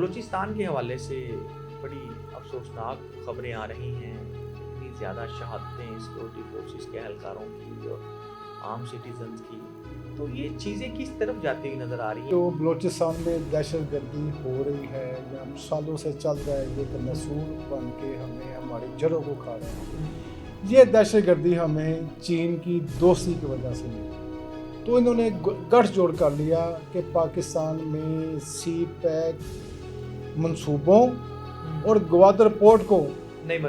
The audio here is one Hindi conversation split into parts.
बलूचिस्तान के हवाले से बड़ी अफसोसनाक खबरें आ रही हैं। इतनी ज़्यादा शहादतें सिक्योरिटी फोर्सेस के एहलकारों की और आम सिटीजन्स की, तो ये चीज़ें किस तरफ जाती हुई नज़र आ रही हैं? जो बलूचिस्तान में दहशत गर्दी हो रही है या सालों से चल रहा है, ये एक नसूर बन के हमें हमारी जड़ों को खा रहा है। ये दहशत गर्दी हमें चीन की दोस्ती की वजह से मिली। तो इन्होंने गठजोड़ कर लिया कि पाकिस्तान में सी पैक मंसूबों और ग्वादर पोर्ट को नहीं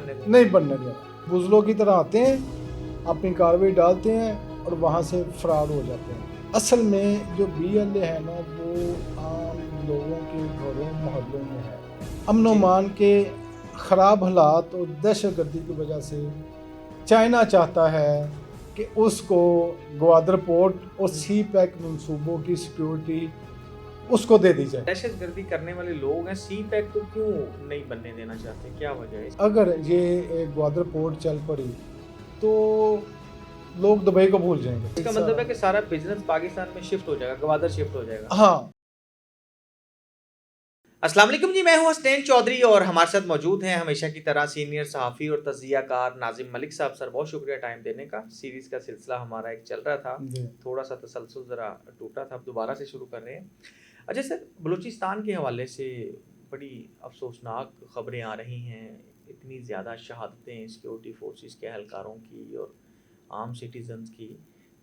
बनने दिया। बुजलों की तरह आते हैं, अपनी कार्रवाई डालते हैं और वहाँ से फरार हो जाते हैं। असल में जो BLA है ना, वो आम लोगों के घरों मोहल्लों में है। अमन व अमान के ख़राब हालात और दहशत गर्दी की वजह से चाइना चाहता है कि उसको ग्वादर पोर्ट और सी पैक मंसूबों की सिक्योरिटी उसको दे दी जाए। दहशत गर्दी करने वाले लोग हैं, सी पैक को क्यों नहीं बनने देना चाहते, क्या वजह है? अगर ये ग्वादर पोर्ट चल पड़ी तो लोग दुबई को भूल जाएंगे। इसका मतलब है कि सारा बिजनेस पाकिस्तान में शिफ्ट हो जाएगा, ग्वादर शिफ्ट हो जाएगा। हाँ। अस्सलाम वालेकुम जी, मैं हूं हसनैन चौधरी और हमारे साथ मौजूद हैं हमेशा की तरह सीनियर सहाफ़ी और तज़कियाकार नाज़िम मलिक साहब। सर, बहुत शुक्रिया टाइम देने का। सीरीज़ का सिलसिला हमारा एक चल रहा था, थोड़ा सा तसलसल ज़रा टूटा था, अब दोबारा से शुरू कर रहे हैं। अच्छा सर, बलूचिस्तान के हवाले से बड़ी अफसोसनाक खबरें आ रही हैं। इतनी ज़्यादा शहादतें सिक्योरिटी फोर्सेस के एहलकारों की और आम सिटीजन्स की,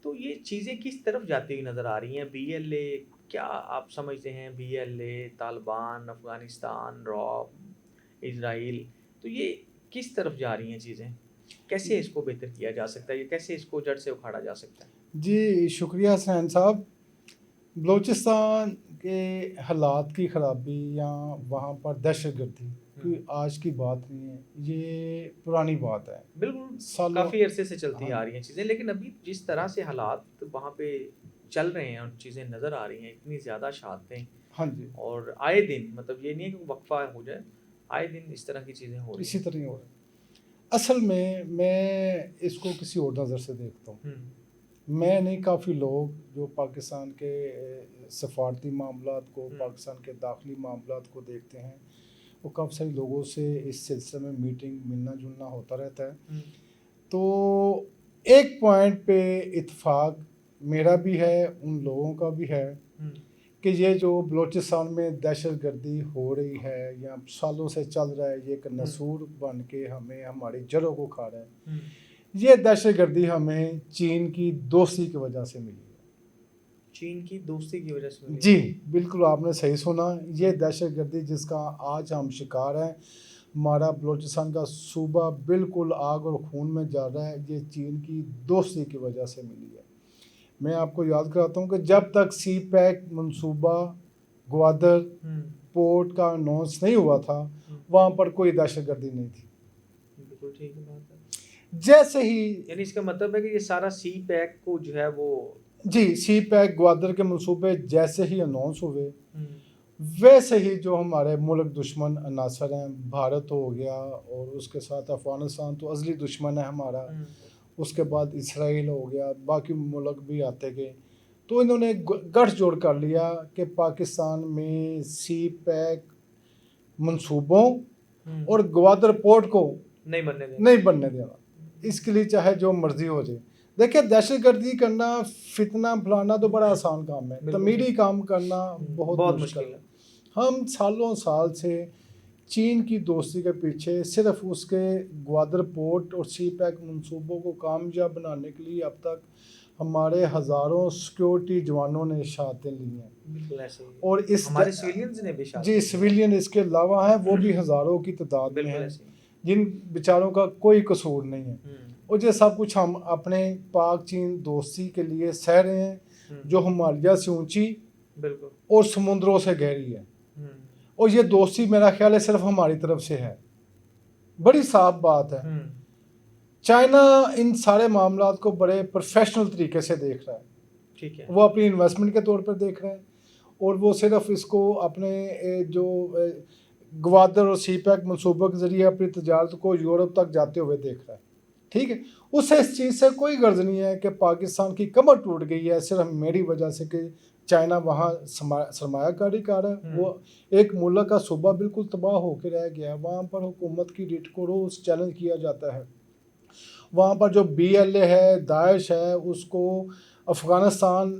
तो ये चीज़ें किस तरफ जाती हुई नज़र आ रही हैं? BLA, क्या आप समझते हैं BLA, तालिबान, अफ़गानिस्तान, रॉब, इजराइल, तो ये किस तरफ जा रही हैं चीज़ें? कैसे इसको बेहतर किया जा सकता है, या कैसे इसको जड़ से उखाड़ा जा सकता है? जी शुक्रिया हसनैन साहब। बलूचिस्तान के हालात की ख़राबी या वहाँ पर दहशत गर्दी कोई आज की बात नहीं है, ये पुरानी बात है। बिल्कुल, काफ़ी अरसे से चलती आ रही हैं चीज़ें, लेकिन अभी जिस तरह से हालात वहाँ पे चल रहे हैं और चीज़ें नज़र आ रही हैं, इतनी ज़्यादा शहादतें, हाँ जी, और आए दिन, मतलब ये नहीं है कि वक्फा हो जाए, आए दिन इस तरह की चीज़ें हो रही इसी तरह ही हो रहा है। असल में मैं इसको किसी और नज़र से देखता हूँ। मैं नहीं, काफ़ी लोग जो पाकिस्तान के सफारती मामलात को, पाकिस्तान के दाखिली मामलात को देखते हैं, वो काफ़ी सारे लोगों से इस सिलसिले में मीटिंग मिलना जुलना होता रहता है। तो एक पॉइंट पे इत्तेफाक मेरा भी है, उन लोगों का भी है कि ये जो बलूचिस्तान में दहशत गर्दी हो रही है या सालों से चल रहा है, ये एक नसूर बन के हमें हमारी जड़ों को खा रहा है। ये दहशत गर्दी हमें चीन की दोस्ती की वजह से मिली है। चीन की दोस्ती की वजह से मिली? जी बिल्कुल, आपने सही सुना। ये दहशत गर्दी जिसका आज हम शिकार हैं, हमारा बलूचिस्तान का सूबा बिल्कुल आग और खून में जा रहा है, ये चीन की दोस्ती की वजह से मिली है। मैं आपको याद कराता हूँ कि जब तक सी पैक मंसूबा ग्वादर पोर्ट का अनाउंस नहीं हुआ था, वहाँ पर कोई दहशत गर्दी नहीं थी। बिल्कुल ठीक है बात है। जैसे ही, यानी इसका मतलब है कि ये सारा सी पैक को जो है वो, जी, सी पैक ग्वादर के मंसूबे जैसे ही अनाउंस हुए, वैसे ही जो हमारे मुल्क दुश्मन अनासर हैं, भारत हो गया और उसके साथ अफ़गानिस्तान तो अज़ली दुश्मन है हमारा, उसके बाद इसराइल हो गया, बाकी मुल्क भी आते गए। तो इन्होंने गठजोड़ कर लिया कि पाकिस्तान में सी पैक मंसूबों और ग्वादर पोर्ट को नहीं बनने देना। इसके लिए चाहे जो मर्जी हो जाए। देखिए, दहशत गर्दी करना, फितना फैलाना तो बड़ा आसान काम है, तमीरी काम करना बहुत मुश्किल है। हम सालों साल से चीन की दोस्ती के पीछे सिर्फ उसके ग्वादर पोर्ट और सी पैक मंसूबों को कामयाब बनाने के लिए अब तक हमारे हज़ारों सिक्योरिटी जवानों ने शहादतें ली हैं। बिल्कुल ऐसे ही। और इस हमारे सिविलियंस ने भी जी, सिविलियन इसके अलावा हैं, वो भी हज़ारों की तादाद में हैं, जिन बेचारों का कोई कसूर नहीं है। और ये सब कुछ हम अपने पाक चीन दोस्ती के लिए सह रहे हैं, जो हिमालय से ऊंची और समुद्रों से गहरी है। और ये दोस्ती मेरा ख्याल है सिर्फ हमारी तरफ से है। बड़ी साफ बात है, चाइना इन सारे मामलात को बड़े प्रोफेशनल तरीके से देख रहा है। ठीक है, वो अपनी इन्वेस्टमेंट के तौर पर देख रहे हैं, और वो सिर्फ इसको अपने जो ग्वादर और सी पैक मनसूबों के ज़रिए अपनी तजारत को यूरोप तक जाते हुए देख रहा है। ठीक है, उसे इस चीज़ से कोई गर्ज नहीं है कि पाकिस्तान की कमर टूट गई है सिर्फ मेरी वजह से कि चाइना वहाँ सरमायाकारी कर रहा है। वो एक मुल्क का सूबा बिल्कुल तबाह होकर रह गया, वहाँ पर हुकूमत की रिट को रोज़ चैलेंज किया जाता है। वहाँ पर जो BLA है, दाइश है, उसको अफ़गानिस्तान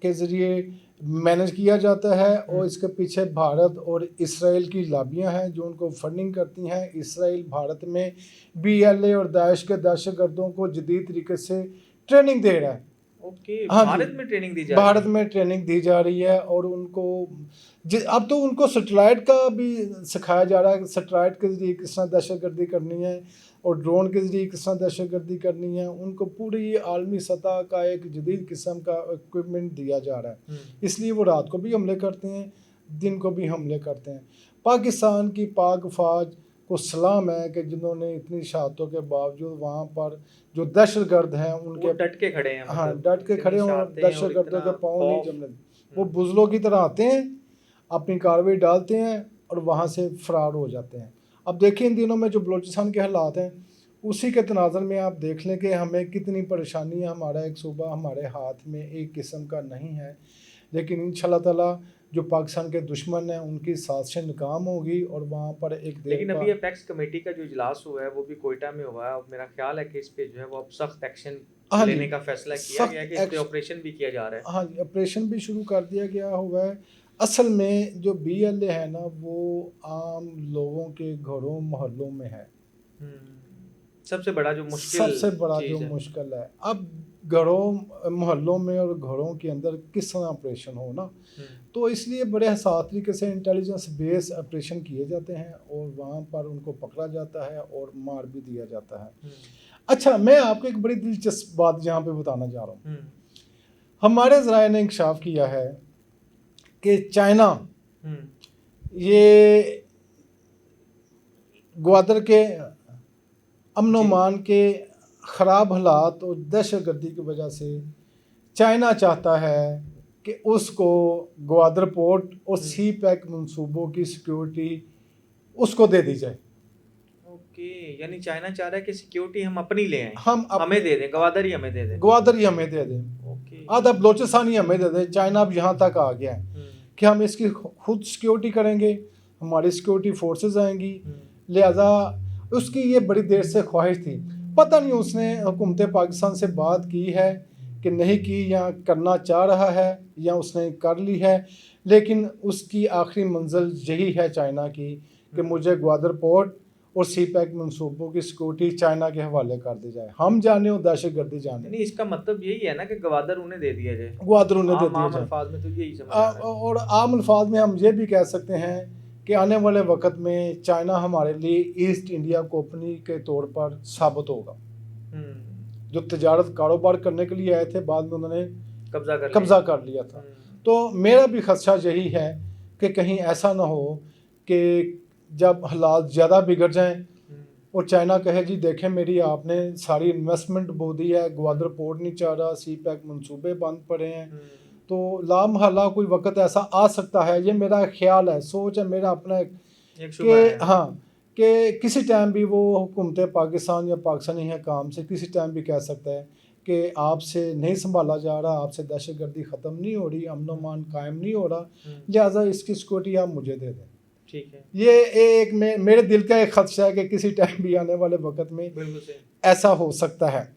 के ज़रिए मैनेज किया जाता है और इसके पीछे भारत और इसराइल की लाबियाँ हैं जो उनको फंडिंग करती हैं। इसराइल भारत में BLA और दाइश के दहशतगर्दों को जदीद तरीके से ट्रेनिंग दे रहा है। ओके, हाँ जी, भारत में ट्रेनिंग दी जा रही भारत है। में ट्रेनिंग दी जा रही है और उनको अब तो उनको सैटेलाइट का भी सिखाया जा रहा है कि सैटेलाइट के ज़रिए किस तरह दहशतगर्दी करनी है और ड्रोन के ज़रिए किस तरह दहशतगर्दी करनी है। उनको पूरी आलमी सतह का एक जदीद किस्म का इक्विपमेंट दिया जा रहा है, इसलिए वो रात को भी हमले करते हैं, दिन को भी हमले करते हैं। पाकिस्तान की पाक फ़ौज को सलाम है कि जिन्होंने इतनी शहादतों के बावजूद वहाँ पर जो दहशतगर्द हैं उनके वो डट के खड़े हैं, हाँ मतलब डट के इतनी खड़े हों, शहादतें और दहशतगर्दों इतना के पाँव नहीं खौफ। जमने वो बुज़लों की तरह आते हैं, अपनी कार्रवाई डालते हैं और वहाँ से फ़रार हो जाते हैं। अब देखिए इन दिनों में जो बलूचिस्तान के हालात हैं उसी के तनाज़ुर में आप देख लें कि हमें कितनी परेशानी है। हमारा एक सूबा हमारे हाथ में एक किस्म का नहीं है, लेकिन इंशाल्लाह ताला जो पाकिस्तान के दुश्मन हैं उनकी साजिशें नाकाम होगी और वहाँ पर एक देर लेकिन का अभी अपेक्स कमेटी का जो इजलास हुआ है वो भी कोयटा में हुआ है और मेरा ख्याल है कि इस पे जो है वो अब सख्त एक्शन हाँ जी, लेने का फैसला किया सख्त गया है कि इस पे एक्शन ऑपरेशन भी किया जा रहा है। हाँ जी, ऑपरेशन भी शुरू कर दिया गया हुआ है। असल में जो BLA है ना वो आम लोगों के घरों मोहल्लों में है, सबसे बड़ा जो मुश्किल सबसे बड़ा जो चीज़ है। मुश्किल है। अब घरों मोहल्लों में और घरों के अंदर किस तरह ऑपरेशन हो ना, तो इसलिए बड़े हसास तरीके से इंटेलिजेंस बेस ऑपरेशन किए जाते हैं और वहाँ पर उनको पकड़ा जाता है और मार भी दिया जाता है। अच्छा, मैं आपको एक बड़ी दिलचस्प बात यहाँ पे बताना चाह रहा हूँ। हमारे ज़राए ने इंकशाफ किया है कि चाइना ये ग्वादर के अमन जी। अमान के ख़राब हालात और दहशतगर्दी की वजह से चाइना चाहता है कि उसको ग्वादर पोर्ट और CPEC मंसूबों की सिक्योरिटी उसको दे दी जाए। ओके, यानी चाइना चाह रहा है कि सिक्योरिटी हम अपनी ले आए, हम हमें दे दें, ग्वादर ही हमें दे दें। ग्वादर ही हमें दे दें, ओके, आधा बलोचिस्तान ही हमें दे दें। चाइना अब यहाँ तक आ गया है कि हम इसकी खुद सिक्योरिटी करेंगे, हमारी सिक्योरिटी फोर्सेस आएंगी। लिहाजा उसकी ये बड़ी देर से ख्वाहिश थी। पता नहीं उसने हुकूमत पाकिस्तान से बात की है कि नहीं की, या करना चाह रहा है या उसने कर ली है, लेकिन उसकी आखिरी मंजिल यही है चाइना की कि मुझे ग्वादर पोर्ट और CPEC मंसूबों की सिक्योरिटी चाइना के हवाले कर दी जाए, हम जाने और दहशतगर्दी जाने। यानी इसका मतलब यही है ना कि ग्वादर उन्हें दे दिया जाए, ग्वादर उन्हें दे दिया आम जाए। अल्फाज में तो यही समझ आ रहा है। और आम अल्फाज में हम ये भी कह सकते हैं कि आने वाले वक्त में चाइना हमारे लिए ईस्ट इंडिया कंपनी के तौर पर साबित होगा। जो तजारत कारोबार करने के लिए आए थे, बाद में उन्होंने कब्जा कर लिया था। तो मेरा भी खदशा यही है कि कहीं ऐसा ना हो कि जब हालात ज़्यादा बिगड़ जाएं और चाइना कहे जी देखें मेरी आपने सारी इन्वेस्टमेंट बो दी है, ग्वादर पोर्ट नहीं चाह रहा, CPEC मंसूबे बंद पड़े हैं, तो लामहला कोई वक्त ऐसा आ सकता है। ये मेरा ख्याल है, सोच है मेरा अपना कि हाँ कि किसी टाइम भी वो हुकूमत पाकिस्तान या पाकिस्तानी है काम से किसी टाइम भी कह सकता है कि आपसे नहीं संभाला जा रहा, आपसे दहशतगर्दी ख़त्म नहीं हो रही, अमन अमान कायम नहीं हो रहा, लिहाजा इसकी सिक्योरिटी आप मुझे दे दें। ठीक है, ये एक मेरे दिल का एक खदशा है कि किसी टाइम भी आने वाले वक्त में ऐसा हो सकता है।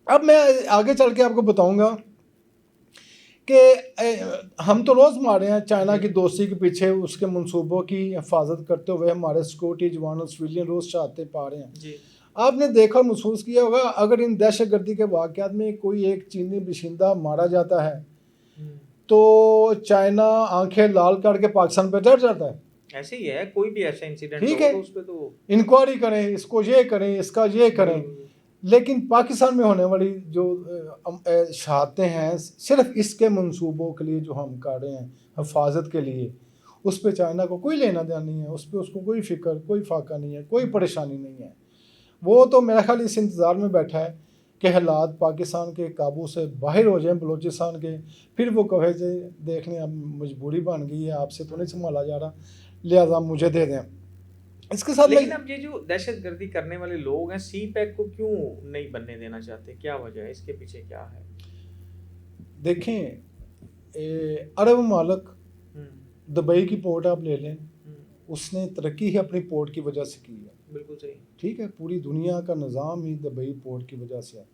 अब मैं आगे चल के आपको बताऊंगा कि हम तो रोज़ मारे हैं चाइना की दोस्ती के पीछे, उसके मंसूबों की हिफाजत करते हुए हमारे सिक्योरिटी जवान और सिविलियन रोज़ शहादतें पा रहे हैं जी। आपने देखा और महसूस किया होगा, अगर इन दहशतगर्दी के वाक़यात में कोई एक चीनी बाशिंदा मारा जाता है तो चाइना आंखें लाल करके पाकिस्तान पर चढ़ जाता है। ऐसे ही है, कोई भी ऐसा इंसिडेंट ठीक है, तो उस पे तो इंक्वायरी करें, इसको ये करें, इसका ये करें। लेकिन पाकिस्तान में होने वाली जो शहादतें हैं सिर्फ इसके मंसूबों के लिए जो हम कर रहे हैं हिफाजत के लिए, उस पर चाइना को कोई लेना देना नहीं है, उस पर उसको कोई फ़िक्र, कोई फाका नहीं है, कोई परेशानी नहीं है। वो तो मेरा ख्याल इस इंतज़ार में बैठा है कि हालात पाकिस्तान के काबू से बाहर हो जाएं बलूचिस्तान के, फिर वो कहे जे देख लें अब मजबूरी बन गई है, आपसे तो नहीं संभाला जा रहा, लिहाजा मुझे दे दें। इसके साथ लेकिन अब ये जो दहशतगर्दी करने वाले लोग हैं CPEC को क्यों नहीं बनने देना चाहते, क्या वजह है, इसके पीछे क्या है? देखें, अरब मालिक हम्म, दुबई की पोर्ट आप ले लें, हम्म, उसने तरक्की ही अपनी पोर्ट की वजह से की है। बिल्कुल सही। ठीक है, पूरी दुनिया का निज़ाम ही दुबई पोर्ट की वजह से है,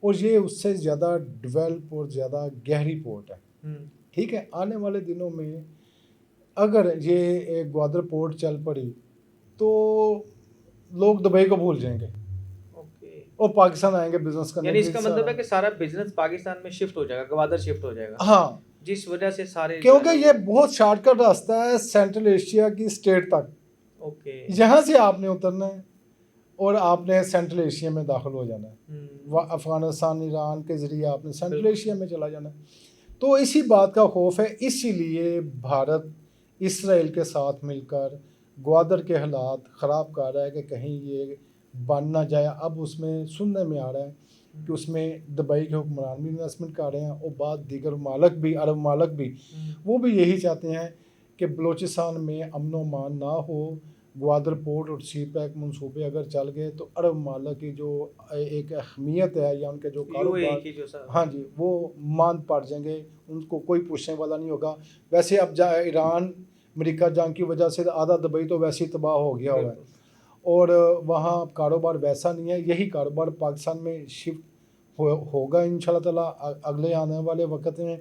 और ये उससे ज़्यादा डेवलप और ज़्यादा गहरी पोर्ट है। हम्म, ठीक है, आने वाले दिनों में अगर ये ग्वादर पोर्ट चल पड़ी तो लोग दुबई को भूल जाएंगे ओके। और पाकिस्तान आएंगे बिजनेस करने यानी के लिए इसका मतलब है कि सारा बिजनेस पाकिस्तान में शिफ्ट हो जाएगा, ग्वादर शिफ्ट हो जाएगा, हाँ, जिस वजह से सारे क्योंकि ये बहुत शॉर्टकट रास्ता है सेंट्रल एशिया की स्टेट तक। ओके। यहाँ से आपने उतरना है और आपने सेंट्रल एशिया में दाखिल हो जाना है, अफ़गानिस्तान ईरान के ज़रिए आपने सेंट्रल बिल्कुल। एशिया में चला जाना है। तो इसी बात का खौफ है, इसीलिए भारत इसराइल के साथ मिलकर ग्वादर के हालात ख़राब कर रहा है कि कहीं ये बन ना जाए। अब उसमें सुनने में आ रहा है कि उसमें दुबई के हुक्मरान भी इन्वेस्टमेंट कर रहे हैं और बाद दीगर मालिक भी, अरब मालिक भी, वो भी यही चाहते हैं कि बलूचिस्तान में अमन मान ना हो। ग्वादर पोर्ट और सी पैक मनसूबे अगर चल गए तो अरब मालिक की जो एक अहमियत है या उनके जो कारोबार, की जो सर, हाँ जी, वो मान पड़ जाएंगे, उनको कोई पूछने वाला नहीं होगा। वैसे अब ईरान अमेरिका जंग की वजह से आधा दुबई तो वैसे ही तबाह हो गया हुआ है, और वहाँ कारोबार वैसा नहीं है। यही कारोबार पाकिस्तान में शिफ्ट होगा इंशाल्लाह ताला अगले आने वाले वक्त में।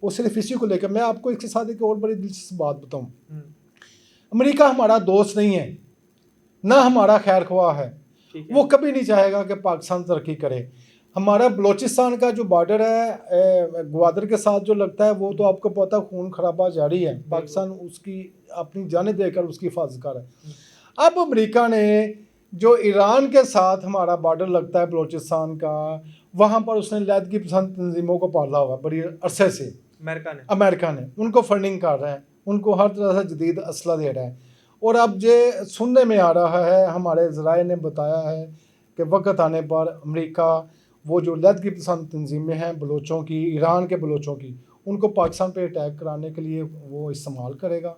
और सिर्फ इसी को लेकर मैं आपको इसके साथ एक और बड़ी दिलचस्प बात बताऊँ। अमेरिका हमारा दोस्त नहीं है, ना हमारा खैर ख्वाह है, वो कभी नहीं चाहेगा कि पाकिस्तान तरक्की करे। हमारा बलूचिस्तान का जो बॉर्डर है ग्वादर के साथ जो लगता है, वो तो आपको पता है खून खराबा जारी है, पाकिस्तान उसकी अपनी जाने देकर उसकी हिफाजत कर रहा है। अब अमेरिका ने जो ईरान के साथ हमारा बॉर्डर लगता है बलूचिस्तान का, वहाँ पर उसने लैद की पसंद तंजीमों को पाला हुआ है बड़ी अरसे से। अमेरिका ने उनको फंडिंग कर रहा है, उनको हर तरह से जदीद असला दे रहा है। और अब ये सुनने में आ रहा है, हमारे ज़राए ने बताया है कि वक्त आने पर अमेरिका वो जो लैद की पसंद तंजीमें हैं बलोचों की, ईरान के बलोचों की, उनको पाकिस्तान पे अटैक कराने के लिए वो इस्तेमाल करेगा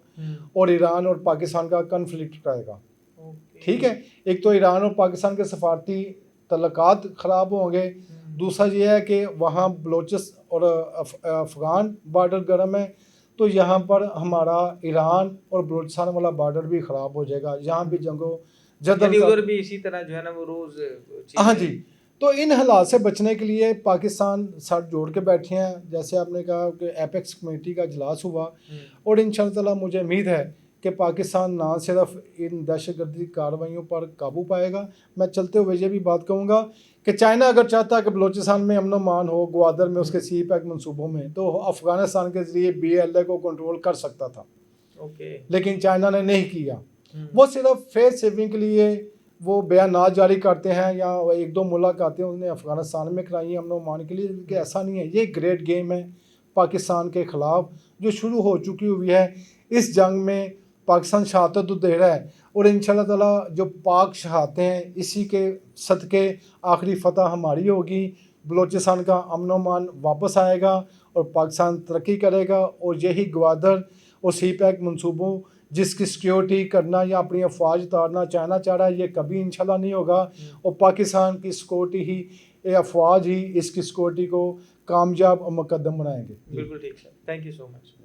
और ईरान और पाकिस्तान का कन्फ्लिक्ट करेगा। ठीक है, एक तो ईरान और पाकिस्तान के सफारती तल्लुकात ख़राब होंगे, दूसरा ये है कि वहाँ बलोचिस और अफ़गान बॉर्डर गर्म है, तो यहाँ पर हमारा ईरान और बलूचिस्तान वाला बॉर्डर भी ख़राब हो जाएगा। यहाँ भी जंगो जदल उधर भी इसी तरह जो है ना वो रोज़, हाँ जी। तो इन हालात से बचने के लिए पाकिस्तान साथ जोड़ के बैठे हैं। जैसे आपने कहा कि एपेक्स कमेटी का इजलास हुआ, और इंशाअल्लाह ताला मुझे उम्मीद है कि पाकिस्तान ना सिर्फ इन दहशतगर्दी कार्रवाइयों पर काबू पाएगा। मैं चलते हुए ये भी बात कहूँगा कि चाइना अगर चाहता है कि बलूचिस्तान में अमन मान हो, ग्वादर में उसके सी पैक मनसूबों में, तो अफ़गानिस्तान के ज़रिए BLA को कंट्रोल कर सकता था। लेकिन चाइना ने नहीं किया। वो सिर्फ फेस सेविंग के लिए वो बयानात जारी करते हैं या एक दो मुलाकातें उन्होंने अफ़गानिस्तान में कराई हैं अमन मान के लिए, कि ऐसा नहीं है। ये ग्रेट गेम है पाकिस्तान के ख़िलाफ़ जो शुरू हो चुकी हुई है। इस जंग में पाकिस्तान शहादत दे रहा है, और इंशाअल्लाह ताला जो पाक शहादतें हैं इसी के सदक़े आखिरी फ़तह हमारी होगी। बलूचिस्तान का अमन मान वापस आएगा और पाकिस्तान तरक्की करेगा। और यही ग्वादर और सी पैक मनसूबों जिसकी सिक्योरिटी करना या अपनी अफवाज उतारना चाहना चाह रहा है, ये कभी इंशाल्लाह नहीं होगा। और पाकिस्तान की सिक्योरिटी ही, ये अफवाज ही इसकी सिक्योरिटी को कामयाब और मुकद्दम बनाएंगे। बिल्कुल ठीक sir, thank you so much.